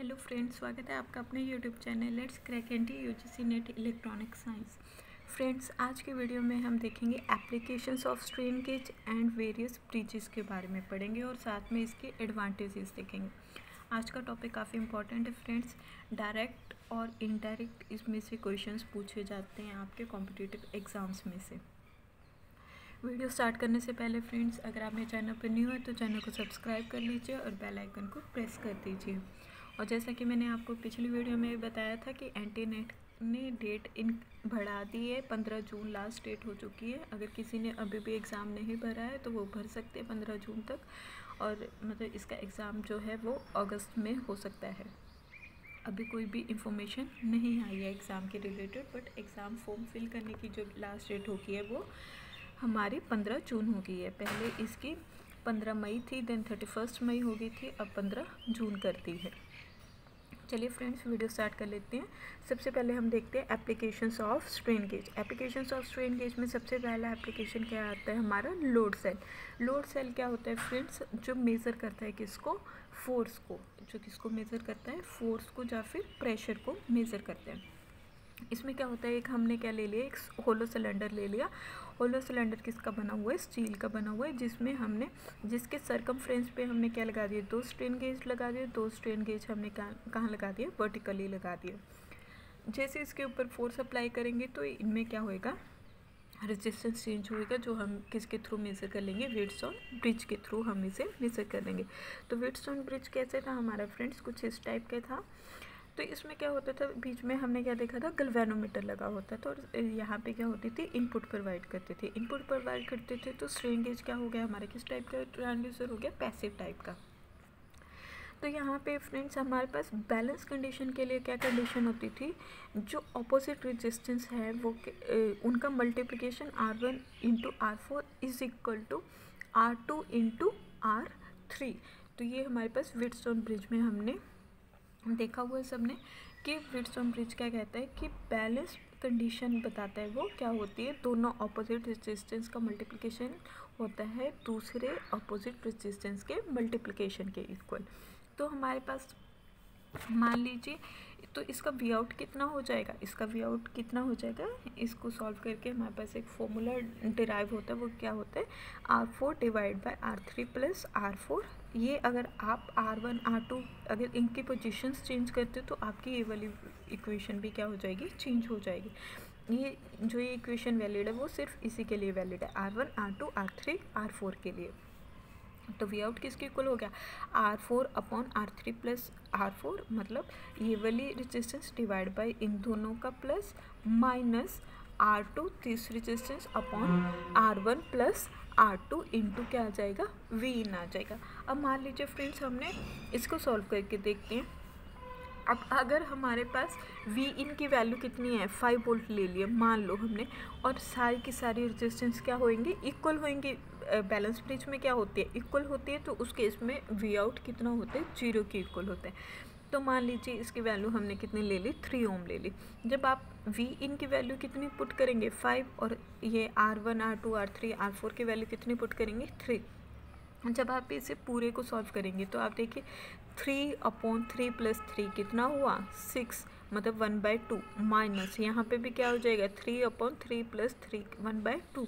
Hello friends, स्वागत है आपका अपने YouTube channel let's crack NT UGC NET electronic science. Friends, आज के वीडियो में हम देखेंगे applications of strain gauge and various bridges के बारे में पढ़ेंगे और साथ में इसके एडवांटेजेस देखेंगे। आज का टॉपिक काफ़ी इंपॉर्टेंट है फ्रेंड्स। डायरेक्ट और इनडायरेक्ट इसमें से क्वेश्चंस पूछे जाते हैं आपके कॉम्पिटिटिव एग्जाम्स में से। वीडियो स्टार्ट करने से पहले फ्रेंड्स, अगर आप मेरे चैनल पर न्यू है तो चैनल को सब्सक्राइब कर लीजिए और बेल आइकन को प्रेस कर दीजिए। और जैसा कि मैंने आपको पिछली वीडियो में बताया था कि एंटी नेट ने डेट बढ़ा दी है। 15 जून लास्ट डेट हो चुकी है। अगर किसी ने अभी भी एग्ज़ाम नहीं भरा है तो वो भर सकते हैं 15 जून तक, और मतलब इसका एग्ज़ाम जो है वो अगस्त में हो सकता है। अभी कोई भी इंफॉर्मेशन नहीं आई है एग्ज़ाम के related, but exam form fill करने की जो लास्ट डेट हो गई है वो हमारी 15 जून हो गई है। पहले इसकी 15 मई थी, देन 31 मई हो गई थी, अब 15 जून कर दी है। चलिए फ्रेंड्स, वीडियो स्टार्ट कर लेते हैं। सबसे पहले हम देखते हैं applications of strain gauge. Applications of strain gauge में सबसे पहला एप्लीकेशन क्या आता है हमारा, लोड सेल। लोड सेल क्या होता है फ्रेंड्स, जो मेज़र करता है किसको, फोर्स को। जो किसको मेज़र करता है, फोर्स को या फिर प्रेशर को मेज़र करते हैं। इसमें क्या होता है, एक हमने क्या ले लिया, एक होलो सिलेंडर ले लिया। होलो सिलेंडर किसका बना हुआ है, स्टील का बना हुआ है, जिसमें हमने जिसके सरकमफ्रेंस पे हमने क्या लगा दिए, 2 स्ट्रेन गेज लगा दिए। 2 स्ट्रेन गेज हमने कहाँ लगा दिए, वर्टिकली लगा दिए। जैसे इसके ऊपर फोर्स अप्लाई करेंगे तो इनमें क्या होएगा, रेजिस्टेंस चेंज होएगा, जो हम किसके थ्रू मेज़र कर लेंगे, व्हीटस्टोन ब्रिज के थ्रू हम इसे मेज़र कर लेंगे। तो व्हीटस्टोन ब्रिज कैसे था हमारा फ्रेंड्स, कुछ इस टाइप का था। तो इसमें क्या होता था, बीच में हमने क्या देखा था, गल्वेनोमीटर लगा होता था, और यहाँ पे क्या होती थी, इनपुट प्रोवाइड करते थे। इनपुट प्रोवाइड करते थे तो स्ट्रेन गेज क्या हो गया हमारे, किस टाइप का ट्रांसड्यूसर हो गया, पैसिव टाइप का। तो यहाँ पे फ्रेंड्स हमारे पास बैलेंस कंडीशन के लिए क्या कंडीशन होती थी, जो ऑपोजिट रेजिस्टेंस है वो उनका multiplication R1 into R4 is equal to R2 into R3। तो ये हमारे पास व्हीटस्टोन ब्रिज में हमने देखा हुआ है सबने, कि व्हीटस्टोन ब्रिज क्या कहता है कि बैलेंस कंडीशन बताता है वो क्या होती है, दोनों ऑपोजिट रेजिस्टेंस का मल्टीप्लिकेशन होता है दूसरे ऑपोजिट रेजिस्टेंस के मल्टीप्लिकेशन के इक्वल। तो हमारे पास मान लीजिए, तो इसका वी आउट कितना हो जाएगा, इसका वी आउट कितना हो जाएगा, इसको सॉल्व करके हमारे पास एक फॉर्मूला डिराइव होता है, वो क्या होता है, R4 divide by R3 plus R4। ये अगर आप R1 R2 अगर इनकी पोजीशंस चेंज करते हो तो आपकी ये वाली इक्वेशन भी क्या हो जाएगी, चेंज हो जाएगी। ये जो ये इक्वेशन वैलिड है वो सिर्फ इसी के लिए वैलिड है, R1 R2 R3 R4 के लिए। तो वी आउट किसके इक्वल हो गया, R4 upon R3 plus R4, मतलब ये वाली रेजिस्टेंस डिवाइड बाय इन दोनों का plus minus R2 this resistance upon R1 plus R2 into क्या आ जाएगा, V इन आ जाएगा। अब मान लीजिए फ्रेंड्स, हमने इसको सॉल्व करके देखते हैं। अब अगर हमारे पास V इन की वैल्यू कितनी है, 5 वोल्ट ले लिए मान लो हमने, और सारी की सारी रेजिस्टेंस क्या होंगी, इक्वल होंगी। बैलेंस ब्रिज में क्या होती है, इक्वल होती है, तो उस केस में वी आउट कितना होता है, 0 के इक्वल होता है। तो मान लीजिए इसकी वैल्यू हमने कितनी ले ली, 3 ओम ले ली। जब आप V इन की वैल्यू कितनी पुट करेंगे, 5, और ये R1 R2 R3 R4 की वैल्यू कितनी पुट करेंगे, 3। जब आप इसे पूरे को सॉल्व करेंगे तो आप देखिए 3/3 प्लस 3 कितना हुआ, 6, मतलब 1/2 माइनस यहाँ पे भी क्या हो जाएगा, 3/3 प्लस 3 1/2।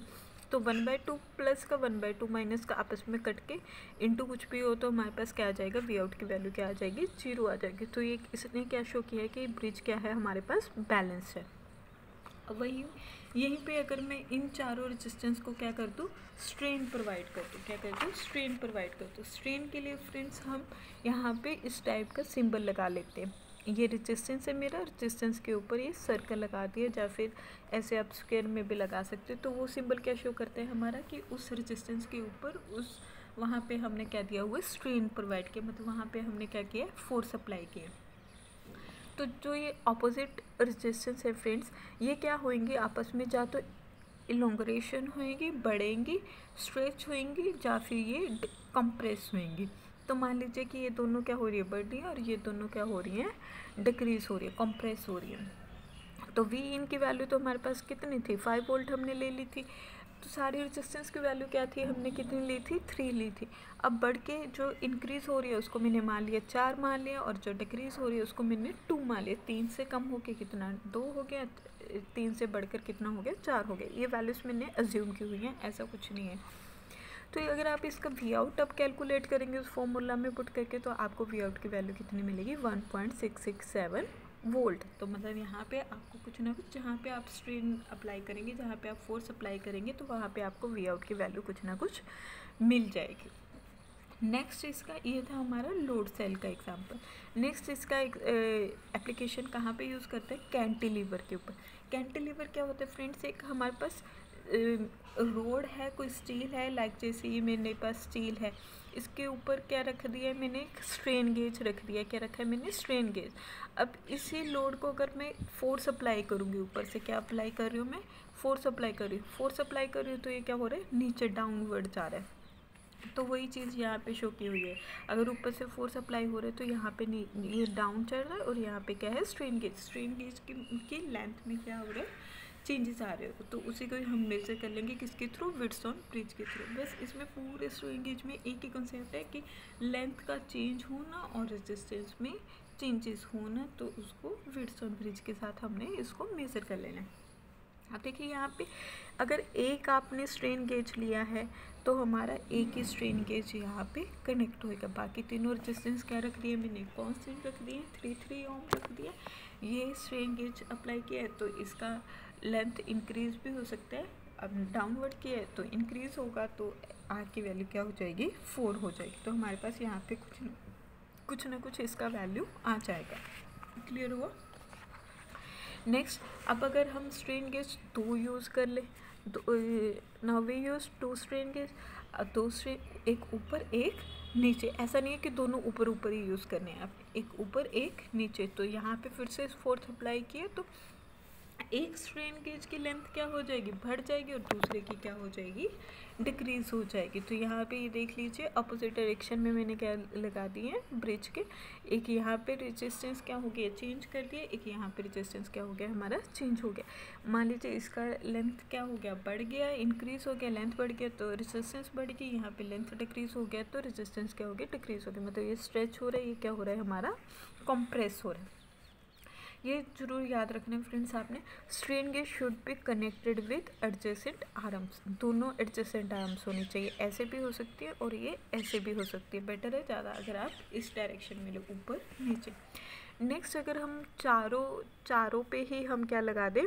तो 1/2 प्लस का 1/2 माइनस का आपस में कट के इंटू कुछ भी हो तो हमारे पास क्या आ जाएगा, वी आउट की वैल्यू क्या आ जाएगी, 0 आ जाएगी। तो ये इसने क्या शो किया है कि ब्रिज क्या है हमारे पास, बैलेंस है। वही यहीं पे अगर मैं इन चारों रेजिस्टेंस को क्या कर दूँ, स्ट्रेन प्रोवाइड कर दूँ, क्या कर दूँ, स्ट्रेन प्रोवाइड कर दूँ। स्ट्रेन के लिए फ्रेंड्स हम यहाँ पे इस टाइप का सिंबल लगा लेते हैं। ये रेजिस्टेंस है मेरा, रेजिस्टेंस के ऊपर ये सर्कल लगा दिया, या फिर ऐसे आप स्क्वायर में भी लगा सकते हो। तो वो सिंबल क्या शो करते हैं हमारा, कि उस रेजिस्टेंस के ऊपर उस वहाँ पे हमने क्या दिया हुआ है, स्ट्रेन प्रोवाइड किया, मतलब वहाँ पे हमने क्या किया, फोर्स अप्लाई किया। तो जो ये ऑपोजिट रेजिस्टेंस है फ्रेंड्स, ये क्या होंगी आपस में, या तो इलोंग्रेशन होएंगी, बढ़ेंगी, स्ट्रेच होएंगी, या फिर ये कंप्रेस होएंगी। तो मान लीजिए कि ये दोनों क्या हो रही है, बढ़ रही है, और ये दोनों क्या हो रही हैं, डिक्रीज हो रही है, कंप्रेस हो रही है। तो V इन की वैल्यू तो हमारे पास कितनी थी, 5 वोल्ट हमने ले ली थी। तो सारी रेजिस्टेंस की वैल्यू क्या थी, हमने कितनी ली थी, 3 ली थी। अब बढ़ के जो इंक्रीज़ हो रही है उसको मैंने मान लिया 4 मान लिया, और जो डिक्रीज़ हो रही है उसको मैंने 2 मान लिया। 3 से कम हो के कितना, 2 हो गया, 3 से बढ़कर कितना हो गया, 4 हो गया। ये वैल्यूज़ मैंने अज्यूम की हुई हैं, ऐसा कुछ नहीं है। तो अगर आप इसका वी आउट अब कैलकुलेट करेंगे उस फॉर्मूला में पुट करके, तो आपको वी आउट की वैल्यू कितनी मिलेगी, 1.667 वोल्ट। तो मतलब यहाँ पे आपको कुछ ना कुछ, जहाँ पे आप स्ट्रेन अप्लाई करेंगे, जहाँ पे आप फोर्स अप्लाई करेंगे, तो वहाँ पे आपको वी आउट की वैल्यू कुछ ना कुछ मिल जाएगी। नेक्स्ट इसका ये था हमारा लोड सेल का एग्जांपल। नेक्स्ट इसका एप्लीकेशन कहाँ पे यूज़ करते हैं, कैंटिलीवर के ऊपर। कैंटिलीवर क्या होता है फ्रेंड्स, एक हमारे पास रोड है, कोई स्टील है, लाइक जैसे ये मेरे पास स्टील है, इसके ऊपर क्या रख दिया है मैंने, स्ट्रेन गेज रख दिया। क्या रखा है मैंने, स्ट्रेन गेज। अब इसी लोड को अगर मैं फोर्स अप्लाई करूँगी, ऊपर से क्या अप्लाई कर रही हूँ मैं, फोर्स अप्लाई कर रही हूँ, फोर्स अप्लाई कर रही हूँ, तो ये क्या हो रहा है, नीचे डाउनवर्ड जा रहा है। तो वही चीज़ यहाँ पे शो की हुई है। अगर ऊपर से फोर्स अप्लाई हो रहा है तो यहाँ पे ये डाउन चल रहा है, और यहाँ पे क्या है, स्ट्रेन गेज की लेंथ में क्या हो रहा है, चेंजेस आ रहे हो। तो उसी को हम मेजर कर लेंगे किसके थ्रू, विड्थ ऑन ब्रिज के थ्रू। बस इसमें पूरे स्ट्रेन गेज में एक ही कंसेप्ट है कि लेंथ का चेंज होना और रेजिस्टेंस में चेंजेस होना, तो उसको विड्थ ऑन ब्रिज के साथ हमने इसको मेजर कर लेना है। अब देखिए यहाँ पे अगर एक आपने स्ट्रेन गेज लिया है तो हमारा एक ही स्ट्रेन गेज यहाँ पे कनेक्ट होएगा। बाकी तीनों रेजिस्टेंस क्या रख दिए मैंने, कांस्टेंट रख दिए, 3 ओम रख दिया। ये स्ट्रेन गेज अप्लाई किया है तो इसका लेंथ इंक्रीज भी हो सकता है। अब डाउनवर्ड किया है तो इंक्रीज होगा, तो आर की वैल्यू क्या हो जाएगी, 4 हो जाएगी। तो हमारे पास यहाँ पे कुछ ना कुछ इसका वैल्यू आ जाएगा। क्लियर हुआ। नेक्स्ट, अब अगर हम स्ट्रेन गेज 2 यूज़ कर ले, now we use 2 strain gauge, 2 strain, एक ऊपर एक नीचे। ऐसा नहीं है कि दोनों ऊपर ऊपर ही यूज़ करने हैं, आप एक ऊपर एक नीचे। तो यहाँ पे फिर से फोर्स अप्लाई किया तो एक स्ट्रेन गेज की लेंथ क्या हो जाएगी, बढ़ जाएगी, और दूसरे की क्या हो जाएगी, डिक्रीज हो जाएगी। तो यहाँ पे ये देख लीजिए अपोजिट डायरेक्शन में मैंने क्या लगा दिए हैं ब्रिज के। एक यहाँ पे रेजिस्टेंस क्या हो गया, चेंज कर दिया, एक यहाँ पे रेजिस्टेंस क्या हो गया, हमारा चेंज हो गया। मान लीजिए इसका लेंथ क्या हो गया, बढ़ गया, इंक्रीज हो गया, लेंथ बढ़ गया तो रेजिस्टेंस बढ़ गई, यहाँ पे लेंथ डिक्रीज हो गया तो रेजिस्टेंस क्या हो गया, डिक्रीज हो गया। मतलब ये स्ट्रेच हो रहा है, ये क्या हो रहा है, हमारा कंप्रेस हो रहा है। ये जरूर याद रखना फ्रेंड्स आपने, strain gauge should be connected with adjacent arms. दोनों एडजेसेंट आर्म्स होनी चाहिए, ऐसे भी हो सकती है और ये ऐसे भी हो सकती है। बेटर है ज़्यादा अगर आप इस डायरेक्शन में लो, ऊपर नीचे। नेक्स्ट, अगर हम चारों पे ही हम क्या लगा दें,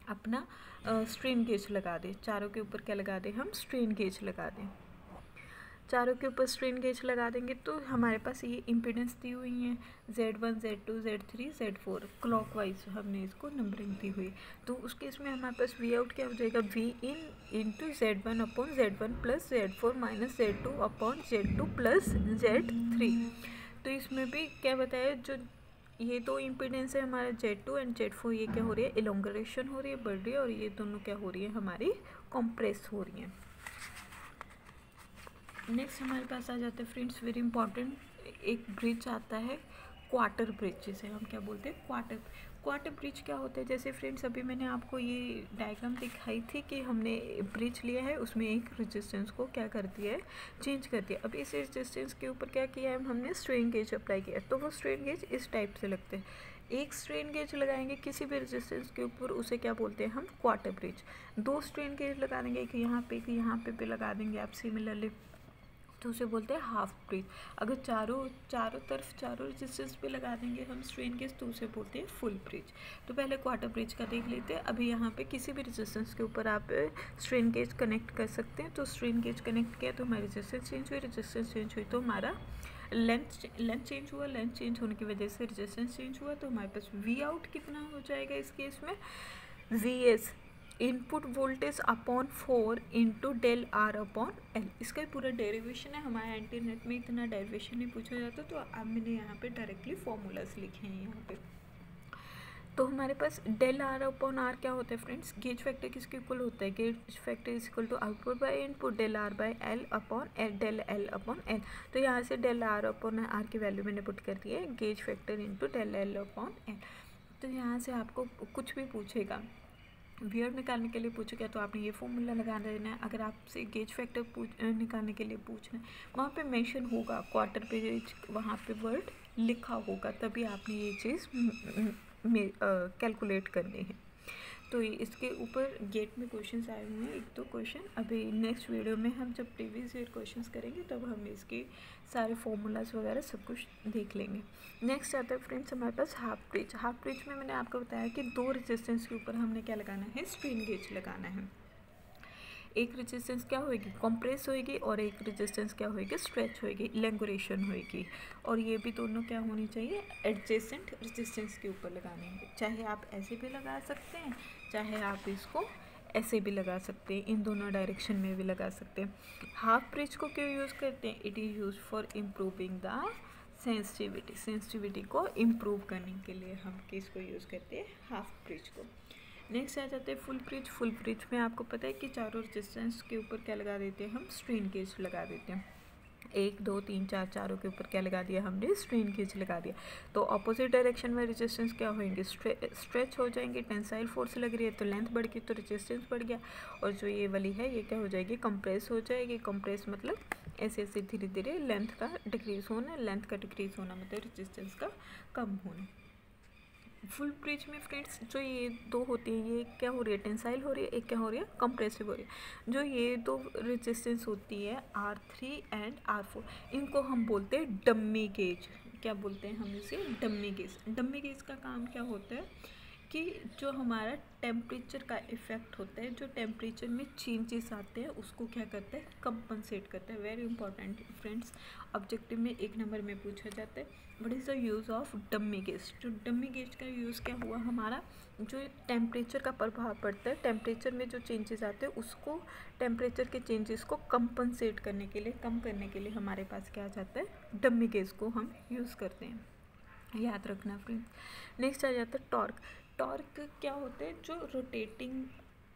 अपना स्ट्रेन गेज लगा दें, चारों के ऊपर क्या लगा दें, हम स्ट्रेन गेज लगा दें। चारों के ऊपर स्ट्रेन गेज लगा देंगे तो हमारे पास ये इम्पीडेंस दी हुई है, Z1 Z2 Z3 Z4 clockwise हमने इसको नंबरिंग दी हुई। तो उसके इसमें हमारे पास वी आउट क्या हो जाएगा, V in into Z1 upon Z1 plus Z4 minus Z2 upon Z2 plus Z3। तो इसमें भी क्या बताया, जो ये दो इम्पीडेंस है हमारा Z2 एंड Z4, ये क्या हो रही है, इलोंग्रेशन हो रही है, बढ़ रही है, और ये दोनों क्या हो रही है, हमारी कंप्रेस हो रही है। नेक्स्ट हमारे पास आ जाता है फ्रेंड्स, वेरी इंपॉर्टेंट, एक ब्रिज आता है क्वार्टर ब्रिज, जिसे हम क्या बोलते हैं, क्वार्टर ब्रिज क्या होता है। जैसे फ्रेंड्स अभी मैंने आपको ये डायग्राम दिखाई थी कि हमने ब्रिज लिया है, उसमें एक रेजिस्टेंस को क्या कर दिया है, चेंज कर दिया। अब इस रेजिस्टेंस के ऊपर क्या किया है, हमने स्ट्रेन गेज अप्लाई किया। तो वो स्ट्रेन गेज इस टाइप से लगते हैं, एक स्ट्रेन गेज लगाएंगे किसी भी रेजिस्टेंस के ऊपर, उसे क्या बोलते हैं हम, क्वार्टर ब्रिज। 2 स्ट्रेन गेज लगा देंगे, एक यहाँ पे एक यहाँ पे लगा देंगे आप सिमिलरली, तो उसे बोलते हैं हाफ ब्रिज। अगर चारों तरफ चारों रेजिस्टेंस पे लगा देंगे हम स्ट्रेन गेज तो उसे बोलते हैं फुल ब्रिज। तो पहले क्वार्टर ब्रिज का देख लेते हैं। अभी यहाँ पे किसी भी रेजिस्टेंस के ऊपर आप स्ट्रेन गेज कनेक्ट कर सकते हैं। तो स्ट्रेन गेज कनेक्ट किया तो हमारी रेजिस्टेंस चेंज हुई, रेजिस्टेंस चेंज हुई तो हमारा लेंथ चेंज हुआ, लेंथ चेंज होने की वजह से रेजिस्टेंस चेंज हुआ। तो हमारे पास वी आउट कितना हो जाएगा इस केस में, VS input voltage upon 4 into del R upon L. इसका पूरा डेरिवेशन है, हमारे एंटीनेट में इतना डेरिवेशन नहीं पूछा जाता, तो अब मैंने यहाँ पे डायरेक्टली फॉर्मूलाज लिखे हैं यहाँ पे। तो हमारे पास डेल आर अपॉन आर क्या होता है फ्रेंड्स, गेज फैक्टर किसके इक्वल होता है, gauge factor is equal to output by input del R by L upon L, del L upon L. तो यहाँ से डेल आर अपॉन आर की वैल्यू मैंने पुट कर दी है, gauge factor into del L upon L. तो यहाँ से आपको कुछ भी पूछेगा वियर निकालने के लिए पूछा गया तो आपने ये फॉर्मूला लगा देना है। अगर आपसे गेज फैक्टर निकालने के लिए पूछना है, वहाँ पे मेंशन होगा क्वार्टर पे गेज, वहाँ पे वर्ड लिखा होगा, तभी आपने ये चीज़ कैलकुलेट करनी है। तो इसके ऊपर गेट में क्वेश्चंस आए हुए हैं, एक दो क्वेश्चन। अभी नेक्स्ट वीडियो में हम जब प्रीवियस ईयर क्वेश्चंस करेंगे तब हम इसके सारे फॉर्मूलाज वगैरह सब कुछ देख लेंगे। नेक्स्ट आता है फ्रेंड्स हमारे पास हाफ ब्रिज। हाफ ब्रिज में मैंने आपको बताया कि दो रेजिस्टेंस के ऊपर हमने क्या लगाना है, स्ट्रेन गेज लगाना है। एक रेजिस्टेंस क्या होगी, कंप्रेस होएगी, और एक रेजिस्टेंस क्या होएगी, स्ट्रेच होएगी, इलैंगुरेशन होएगी। और ये भी दोनों क्या होनी चाहिए, एडजेसेंट रेजिस्टेंस के ऊपर लगाने हैं। चाहे आप ऐसे भी लगा सकते हैं, चाहे आप इसको ऐसे भी लगा सकते हैं, इन दोनों डायरेक्शन में भी लगा सकते हैं। हाफ ब्रिज को क्यों यूज़ करते हैं, it is use for improving the sensitivity. Sensitivity को इम्प्रूव करने के लिए हम किसको यूज़ करते हैं, हाफ ब्रिज को। नेक्स्ट आ जाते हैं फुल ब्रिज। फुल ब्रिज में आपको पता है कि चारों रेजिस्टेंस के ऊपर क्या लगा देते हैं, हम स्ट्रेन गेज लगा देते हैं। 1 2 3 4 चारों के ऊपर क्या लगा दिया हमने, स्ट्रेन गेज लगा दिया। तो अपोजिट डायरेक्शन में रेजिस्टेंस क्या होंगे, स्ट्रेच हो जाएंगे। टेंसाइल फोर्स लग रही है तो लेंथ बढ़ गई तो रेजिस्टेंस बढ़ गया। और जो ये वाली है ये क्या हो जाएगी, कंप्रेस हो जाएगी। कंप्रेस मतलब ऐसे ऐसे धीरे धीरे लेंथ का डिक्रीज होना, लेंथ का डिक्रीज होना मतलब रेजिस्टेंस का कम होना। फुल ब्रिज में फ्रेंड्स जो ये दो होती है, ये क्या हो रही है, टेंसाइल हो रही है, एक क्या हो रही है, कंप्रेसिव हो रही है। जो ये दो रेजिस्टेंस होती है R3 एंड R4, इनको हम बोलते हैं डम्मी गेज। क्या बोलते हैं हम इसे, डम्मी गेज। डम्मी गेज का काम क्या होता है कि जो हमारा टेम्परेचर का इफ़ेक्ट होता है, जो टेम्परेचर में चेंजेस आते हैं उसको क्या करता है, कंपनसेट करता है। वेरी इंपॉर्टेंट फ्रेंड्स, ऑब्जेक्टिव में 1 नंबर में पूछा जाता है, what is the use of dummy gauge. जो डम्मी गेज का यूज़ क्या हुआ हमारा, जो टेम्परेचर का प्रभाव पड़ता है, टेम्परेचर में जो चेंजेस आते हैं उसको, टेम्परेचर के चेंजेस को कंपनसेट करने के लिए, कम करने के लिए हमारे पास क्या आ जाता है, डम्मी गेज को हम यूज़ करते हैं, याद रखना फ्रेंड्स। नेक्स्ट आ जाता है टॉर्क। टॉर्क क्या होता है, जो रोटेटिंग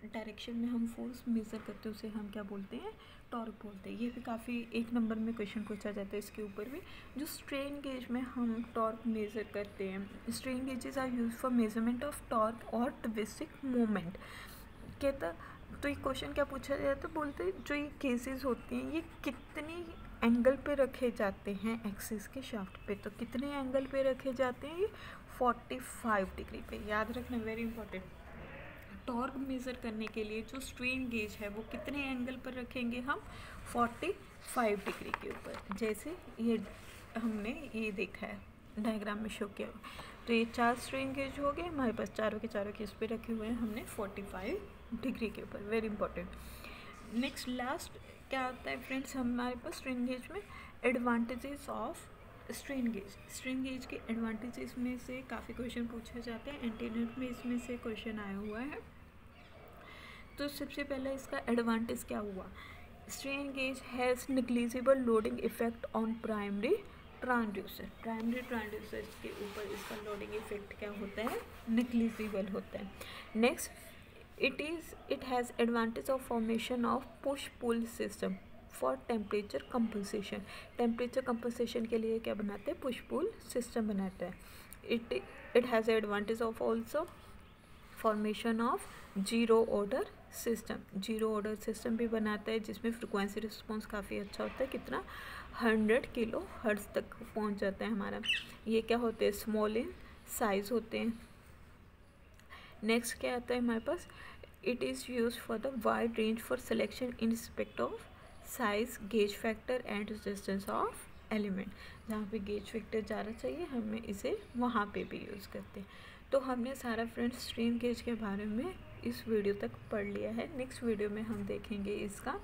डायरेक्शन में हम फोर्स मेज़र करते हैं उसे हम क्या बोलते हैं, टॉर्क बोलते हैं। ये भी काफ़ी 1 नंबर में क्वेश्चन पूछा जाता है इसके ऊपर भी। जो स्ट्रेन गेज में हम टॉर्क मेज़र करते हैं, strain gauges are use for measurement of torque और ट्विस्टिंग मोमेंट। कहता तो ये क्वेश्चन क्या पूछा जाता है, बोलते हैं जो ये केसेस होती हैं ये कितनी एंगल पे रखे जाते हैं एक्सिस के शाफ्ट पे। तो कितने एंगल पे रखे जाते हैं, ये 45 डिग्री पे, याद रखना, वेरी इंपॉर्टेंट। टॉर्क मेज़र करने के लिए जो स्ट्रेन गेज है वो कितने एंगल पर रखेंगे हम, 45 डिग्री के ऊपर। जैसे ये हमने ये देखा है, डायग्राम में शो किया हुआ। तो ये 4 स्ट्रेन गेज हो गए हमारे पास, चारों के चारों किस पे रखे हुए हैं हमने, 45 डिग्री के ऊपर, वेरी इंपॉर्टेंट। नेक्स्ट लास्ट क्या आता है फ्रेंड्स हमारे पास स्ट्रेन गेज में, advantages of strain gauge. Strain gauge के एडवांटेजेस में से काफ़ी क्वेश्चन पूछे जाते हैं, एंटीनेट में इसमें से क्वेश्चन आया हुआ है। तो सबसे पहला इसका एडवांटेज क्या हुआ, strain gauge has negligible loading effect on primary transducer. Primary transducer के ऊपर इसका लोडिंग इफेक्ट क्या होता है, नेग्लिजिबल होता है। Next it has advantage of formation of push pull system for temperature compensation। Temperature compensation के लिए क्या बनाते हैं, पुश पुल सिस्टम बनाता है। it has advantage of also formation of zero order system. Zero order system भी बनाता है जिसमें फ्रिक्वेंसी रिस्पॉन्स काफ़ी अच्छा होता है, कितना 100 किलो हर्ट्ज तक पहुंच जाता है हमारा। ये क्या होते हैं, स्मॉल इन साइज होते हैं। नेक्स्ट क्या आता है हमारे पास, it is used for the wide range for selection in respect of size, gauge factor and resistance of element। जहाँ पे गेज फैक्टर ज़्यादा चाहिए हमें इसे वहाँ पे भी यूज़ करते हैं। तो हमने सारा फ्रेंड्स स्ट्रेन गेज के बारे में इस वीडियो तक पढ़ लिया है। नेक्स्ट वीडियो में हम देखेंगे इसका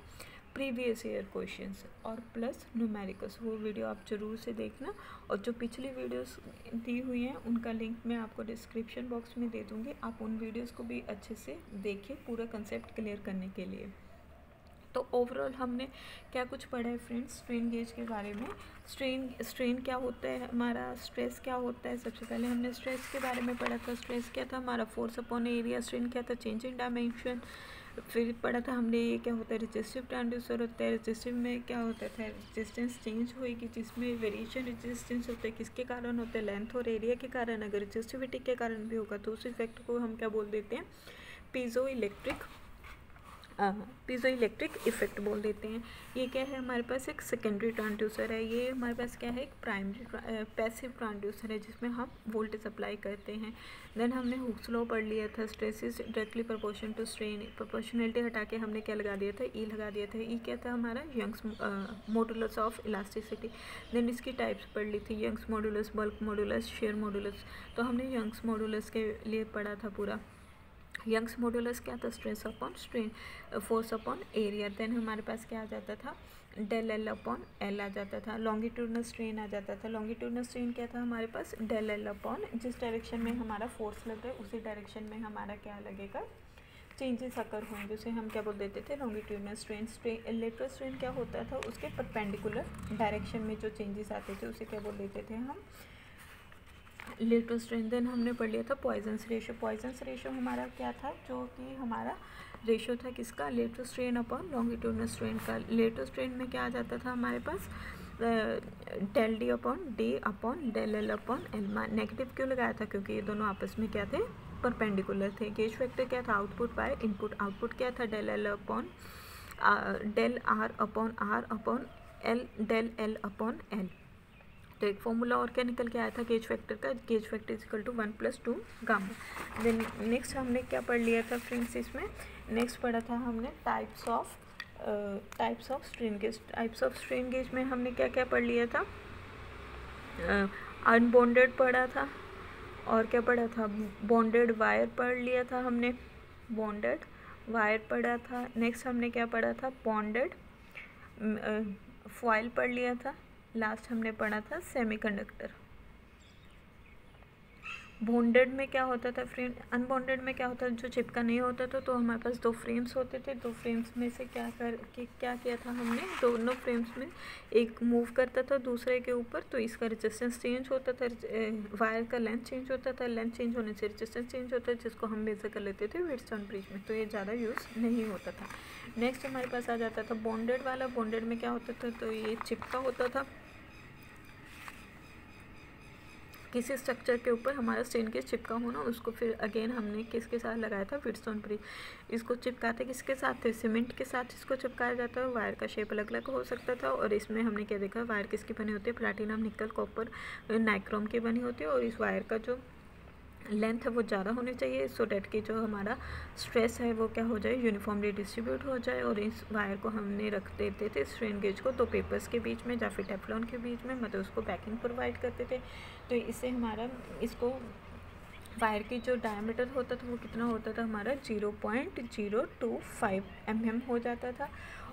प्रीवियस ईयर क्वेश्चंस और प्लस न्यूमेरिकल्स। वो वीडियो आप ज़रूर से देखना, और जो पिछली वीडियोस दी हुई हैं उनका लिंक मैं आपको डिस्क्रिप्शन बॉक्स में दे दूँगी। आप उन वीडियोस को भी अच्छे से देखिए पूरा कंसेप्ट क्लियर करने के लिए। तो ओवरऑल हमने क्या कुछ पढ़ा है फ्रेंड्स स्ट्रेन गेज के बारे में। स्ट्रेन क्या होता है हमारा, स्ट्रेस क्या होता है। सबसे पहले हमने स्ट्रेस के बारे में पढ़ा था, स्ट्रेस क्या था हमारा, फोर्स अपॉन एरिया। स्ट्रेन क्या था, चेंज इन डायमेंशन। फिर पढ़ा था हमने ये क्या होता है, रेजिस्टिव ट्रांसड्यूसर होता है। रेजिस्टिव में क्या होता था, रेजिस्टेंस चेंज होएगी जिसमें वेरिएशन रेजिस्टेंस होता है, किसके कारण होता है, लेंथ और एरिया के कारण। अगर रेजिस्टिविटी के कारण भी होगा तो उस इफेक्ट को हम क्या बोल देते हैं, पीजो इलेक्ट्रिक इफेक्ट बोल देते हैं। ये क्या है, हमारे पास एक सेकेंडरी ट्रांसड्यूसर है। ये हमारे पास क्या है, एक प्राइमरी पैसिव ट्रांसड्यूसर है जिसमें हम वोल्टेज अप्लाई करते हैं। देन हमने हुक्स लॉ पढ़ लिया था, stress is directly proportion to strain. Proportionality हटा के हमने क्या लगा दिया था, ई लगा दिया था। ई क्या था, हमारा Young's modulus of elasticity. Then इसकी टाइप्स पढ़ ली थी, Young's modulus, bulk modulus, shear modulus. तो हमने यंग्स मॉडुलस के लिए पढ़ा था पूरा। यंग्स मॉडुलस क्या था, stress upon strain, force upon area. Then हमारे पास क्या आ जाता था, डेल एल अपॉन एल आ जाता था। लॉन्गिट्यूडनल स्ट्रेन आ जाता था। लॉन्गिट्यूडनल स्ट्रेन क्या था हमारे पास, डेल एल अपॉन, जिस डायरेक्शन में हमारा फोर्स लग रहा है उसी डायरेक्शन में हमारा क्या लगेगा, चेंजेस अकर होंगे, उसे हम क्या बोल देते थे, लॉन्गिट्यूडनल स्ट्रेन। लेटरल स्ट्रेन क्या होता था, उसके परपेंडिकुलर डायरेक्शन में जो चेंजेस आते थे उसे क्या बोल देते थे हम, लेटरल स्ट्रेन। देन हमने पढ़ लिया था पॉइजन्स रेशो। पॉइजन्स रेशो हमारा क्या था, जो कि हमारा रेशो था किसका, lateral strain upon longitudinal strain का। लेटरल स्ट्रेन में क्या आ जाता था हमारे पास, del D upon D upon del L upon L. Negative क्यों लगाया था, क्योंकि ये दोनों आपस में क्या थे, परपेंडिकुलर थे। गेज फैक्टर क्या था, आउटपुट बाय इनपुट। आउटपुट क्या था, del L upon del R upon L, del L upon L. तो एक फॉर्मूला और क्या निकल के आया था गेज फैक्टर का, gauge factor is equal to 1+2 gamma. Then next हमने क्या पढ़ लिया था फ्रेंड्स, इसमें नेक्स्ट पढ़ा था हमने types of strain gauge. Types of strain gauge में हमने क्या क्या पढ़ लिया था, अनबॉन्डेड पढ़ा था, और क्या पढ़ा था, बॉन्डेड वायर पढ़ लिया था हमने, बॉन्डेड वायर पढ़ा था। नेक्स्ट हमने क्या पढ़ा था, बॉन्डेड फॉइल पढ़ लिया था। लास्ट हमने पढ़ा था सेमीकंडक्टर। बॉन्डेड में क्या होता था फ्रेंड, अनबॉन्डेड में क्या होता था, जो चिपका नहीं होता था, तो हमारे पास 2 फ्रेम्स होते थे। 2 फ्रेम्स में से क्या किया था हमने, दोनों फ्रेम्स में एक मूव करता था दूसरे के ऊपर, तो इसका रेजिस्टेंस चेंज होता था, वायर का लेंथ चेंज होता था, लेंथ चेंज होने से रेजिस्टेंस चेंज होता है, जिसको हम मेजर कर लेते थे व्हीटस्टोन ब्रिज में। तो ये ज़्यादा यूज़ नहीं होता था। नेक्स्ट हमारे पास आ जाता था बॉन्डेड वाला। बॉन्डेड में क्या होता था, तो ये चिपका होता था किसी स्ट्रक्चर के ऊपर, हमारा स्ट्रेन गेज चिपका होना, उसको फिर अगेन हमने किसके साथ लगाया था, व्हीटस्टोन ब्रिज। इसको चिपकाते किसके साथ थे, सीमेंट के साथ इसको चिपकाया जाता है। वायर का शेप अलग अलग हो सकता था, और इसमें हमने क्या देखा, वायर किसकी बनी होती है, प्लैटिनम, निकल, कॉपर, नाइक्रोम की बनी होती है। और इस वायर का जो लेंथ है वो ज़्यादा होनी चाहिए, सो डैट कि जो हमारा स्ट्रेस है वो क्या हो जाए, यूनिफॉर्मली डिस्ट्रीब्यूट हो जाए। और इस वायर को हमने रख देते थे स्ट्रेन गेज को 2 पेपर्स के बीच में या फिर टेफ्लॉन के बीच में, मतलब उसको बैकिंग प्रोवाइड करते थे। तो इससे हमारा इसको वायर की जो डायमीटर होता था वो कितना होता था हमारा, 0.025 mm हो जाता था।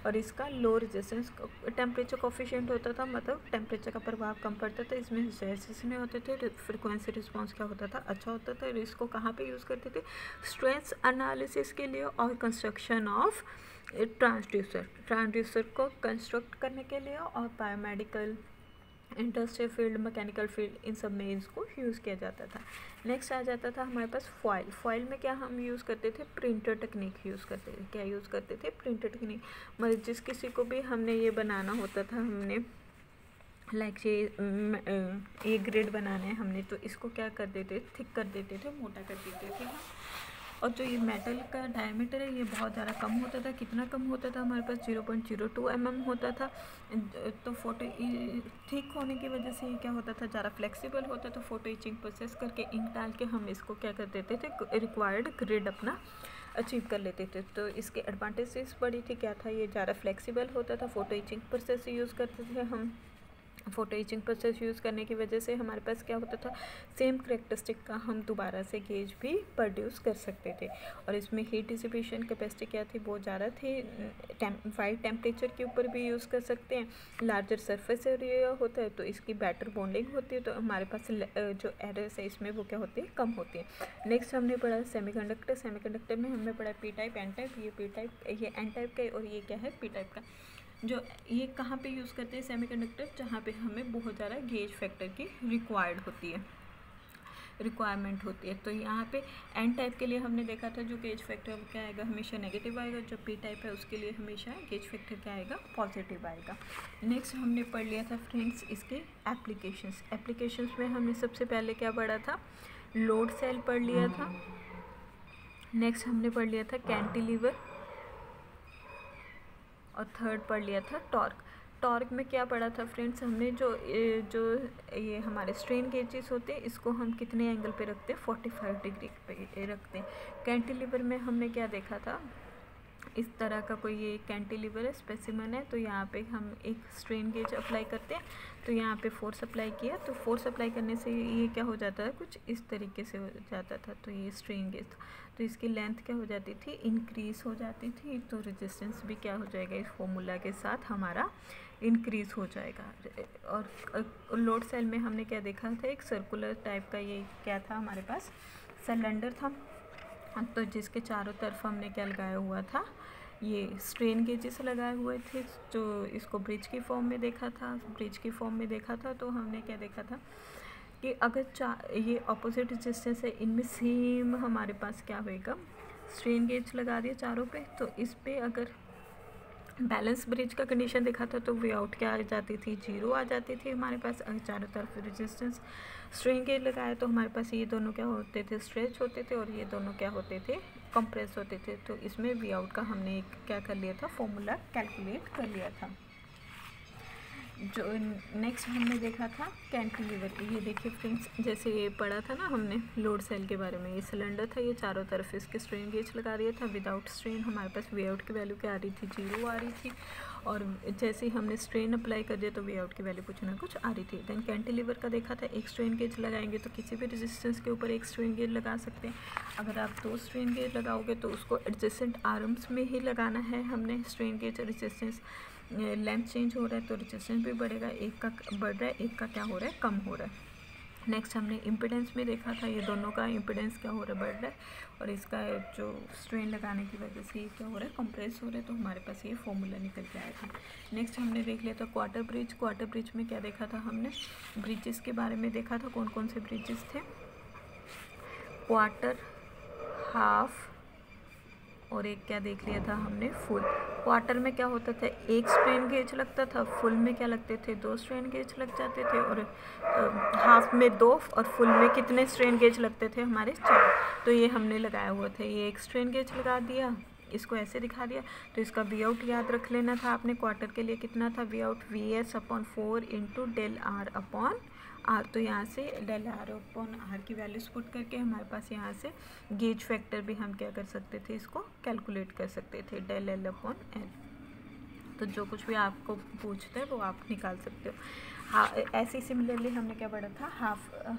और इसका लो रेजिस्टेंस टेम्परेचर कोफिशिएंट होता था, मतलब टेम्परेचर का प्रभाव कम पड़ता था, इसमें हिस्टैरिसीस नहीं होते थे, फ्रिक्वेंसी रिस्पांस क्या होता था, अच्छा होता था। इसको कहाँ पे यूज़ करते थे, स्ट्रेस एनालिसिस के लिए और कंस्ट्रक्शन ऑफ ट्रांसड्यूसर को कंस्ट्रक्ट करने के लिए, और biomedical, industrial field, mechanical field, इन सब में इसको यूज़ किया जाता था। नेक्स्ट आ जाता था हमारे पास फॉइल। फॉइल में क्या हम यूज़ करते थे, प्रिंटर टेक्निक यूज़ करते थे। क्या यूज़ करते थे, प्रिंटर टेक्निक। मतलब जिस किसी को भी हमने ये बनाना होता था, हमने लाइक ये ग्रिड बनाना है हमने, तो इसको क्या कर देते, थिक कर देते थे, मोटा कर देते थे। और जो ये मेटल का डायमीटर है ये बहुत ज़्यादा कम होता था। कितना कम होता था, हमारे पास 0.02 mm होता था। तो फोटो थिक होने की वजह से ये क्या होता था, ज़्यादा फ्लेक्सिबल होता था। फोटो इचिंग प्रोसेस करके इंक डाल के हम इसको क्या कर देते थे, रिक्वायर्ड ग्रिड अपना अचीव कर लेते थे। तो इसके एडवांटेजेस बड़ी थी, क्या था, ये ज़्यादा फ्लेक्सिबल होता था। फोटो इचिंग प्रोसेस यूज़ करते थे हम। फ़ोटो इचिंग प्रोसेस यूज़ करने की वजह से हमारे पास क्या होता था, सेम करेक्टरिस्टिक का हम दोबारा से गेज भी प्रोड्यूस कर सकते थे। और इसमें हीट डिसिपेशन कैपेसिटी क्या थी, बहुत ज़्यादा थी। वाइड टेम्परेचर के ऊपर भी यूज़ कर सकते हैं। लार्जर सरफेस एरिया होता है तो इसकी बेटर बॉन्डिंग होती है, तो हमारे पास जो एरर्स है इसमें वो क्या होती है, कम होती है। नेक्स्ट हमने पढ़ा सेमीकंडक्टर। सेमीकंडक्टर में हमने पढ़ा पी टाइप, एन टाइप। ये पी टाइप, ये एन टाइप का है, और ये क्या है, पी टाइप का। जो ये कहाँ पे यूज़ करते हैं सेमीकंडक्टर, जहाँ पे हमें बहुत ज़्यादा गेज फैक्टर की रिक्वायरमेंट होती है। तो यहाँ पे एन टाइप के लिए हमने देखा था जो गेज फैक्टर वो क्या आएगा, हमेशा नेगेटिव आएगा। जो पी टाइप है उसके लिए हमेशा गेज फैक्टर क्या आएगा, पॉजिटिव आएगा। नेक्स्ट हमने पढ़ लिया था फ्रेंड्स इसके एप्लीकेशंस में हमने सबसे पहले क्या पढ़ा था, लोड सेल पढ़ लिया था। नेक्स्ट हमने पढ़ लिया था कैंटिलीवर और थर्ड पढ़ लिया था टॉर्क। टॉर्क में क्या पढ़ा था फ्रेंड्स हमने, जो ये हमारे स्ट्रेन गेजेस होते हैं इसको हम कितने एंगल पे रखते हैं, 45 डिग्री पे रखते हैं। कैंटिलीवर में हमने क्या देखा था, इस तरह का कोई ये कैंटिलीवर है, स्पेसिमन है, तो यहाँ पे हम एक स्ट्रेन गेज अप्लाई करते हैं, तो यहाँ पे फोर्स अप्लाई किया, तो फोर्स अप्लाई करने से ये क्या हो जाता है, कुछ इस तरीके से हो जाता था, तो ये स्ट्रेन गेज, तो इसकी लेंथ क्या हो जाती थी, इंक्रीज हो जाती थी, तो रेजिस्टेंस भी क्या हो जाएगा, इस फॉर्मूला के साथ हमारा इंक्रीज हो जाएगा। और लोड सेल में हमने क्या देखा था, एक सर्कुलर टाइप का ये क्या था हमारे पास, सिलेंडर था, तो जिसके चारों तरफ हमने क्या लगाया हुआ था, ये स्ट्रेन गेजेस लगाए हुए थे, जो इसको ब्रिज की फॉर्म में देखा था, ब्रिज की फॉर्म में देखा था। तो हमने क्या देखा था कि अगर ये ऑपोजिट रेजिस्टेंस है, इनमें सेम हमारे पास क्या होएगा, स्ट्रेन गेज लगा दिया चारों पे, तो इस पे अगर बैलेंस ब्रिज का कंडीशन देखा था, तो वे आउट क्या आ जाती थी, 0 आ जाती थी हमारे पास। अगर चारों तरफ रेजिस्टेंस स्ट्रेन गेज लगाया तो हमारे पास ये दोनों क्या होते थे, स्ट्रेच होते थे, और ये दोनों क्या होते थे, कंप्रेस होते थे। तो इसमें वी आउट का हमने एक क्या कर लिया था, फॉर्मूला कैलकुलेट कर लिया था। जो नेक्स्ट हमने देखा था कैंटिलीवर। ये देखिए फ्रेंड्स, जैसे ये पढ़ा था ना हमने लोड सेल के बारे में, ये सिलेंडर था, ये चारों तरफ इसके स्ट्रेन गेज लगा दिया था, विदाउट स्ट्रेन हमारे पास वे आउट की वैल्यू क्या आ रही थी, 0 आ रही थी, और जैसे ही हमने स्ट्रेन अप्लाई कर दिया तो वे आउट की वैल्यू कुछ ना कुछ आ रही थी। देन कैंटिलीवर का देखा था, एक स्ट्रेन गेज लगाएंगे तो किसी भी रेजिस्टेंस के ऊपर एक स्ट्रेन गेज लगा सकते हैं। अगर आप 2 स्ट्रेन गेज लगाओगे तो उसको एडजेसेंट आर्म्स में ही लगाना है हमने। Strain gauge resistance length change हो रहा है तो रेजिस्टेंस भी बढ़ेगा, एक का बढ़ रहा है, एक का क्या हो रहा है, कम हो रहा है। नेक्स्ट हमने इम्पिडेंस में देखा था, ये दोनों का इम्पिडेंस क्या हो रहा है, बढ़ रहा है, और इसका जो स्ट्रेन लगाने की वजह से ये क्या हो रहा है, कंप्रेस हो रहा है, तो हमारे पास ये फॉर्मूला निकल के आया था। नेक्स्ट हमने देख लिया था क्वार्टर ब्रिज। क्वार्टर ब्रिज में क्या देखा था हमने, ब्रिजेस के बारे में देखा था, कौन कौन से ब्रिजेस थे, क्वार्टर, हाफ, और एक क्या देख लिया था हमने, फुल। क्वार्टर में क्या होता था, एक स्ट्रेन गेज लगता था, फुल में क्या लगते थे, 2 स्ट्रेन गेज लग जाते थे, और हाफ में 2, और फुल में कितने स्ट्रेन गेज लगते थे हमारे, 4। तो ये हमने लगाया हुआ था, ये एक स्ट्रेन गेज लगा दिया, इसको ऐसे दिखा दिया, तो इसका वी आउट याद रख लेना था आपने। क्वार्टर के लिए कितना था we out, VS/4 into del R/R। तो यहाँ से डेल R/R की वैल्यूज पुट करके हमारे पास यहाँ से गेज फैक्टर भी हम क्या कर सकते थे, इसको कैलकुलेट कर सकते थे, डेल L/L। तो जो कुछ भी आपको पूछते हैं वो आप निकाल सकते हो। हाँ, ऐसे ही सिमिलरली हमने क्या पढ़ा था,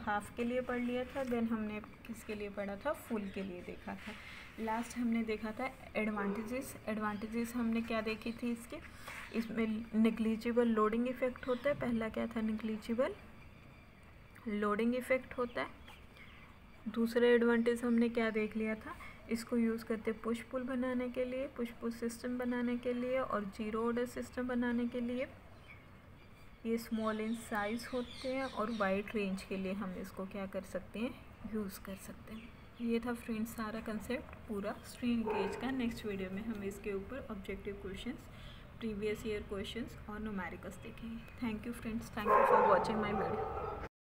हाफ के लिए पढ़ लिया था। देन हमने किसके लिए पढ़ा था, फुल के लिए देखा था। लास्ट हमने देखा था एडवांटेजेस हमने क्या देखी थी इसके, इसमें निग्लिजिबल लोडिंग इफेक्ट होता है। पहला क्या था, निग्लिजिबल लोडिंग इफेक्ट होता है। दूसरा एडवांटेज हमने क्या देख लिया था, इसको यूज़ करते पुश पुल बनाने के लिए, पुश पुल सिस्टम बनाने के लिए, और जीरो ऑर्डर सिस्टम बनाने के लिए। ये स्मॉल इन साइज़ होते हैं, और वाइड रेंज के लिए हम इसको क्या कर सकते हैं, यूज़ कर सकते हैं। ये था फ्रेंड्स सारा कंसेप्ट पूरा स्ट्रेन गेज का। नेक्स्ट वीडियो में हम इसके ऊपर objective questions, previous year questions और न्यूमेरिकल्स देखेंगे। Thank you friends, thank you for watching my video.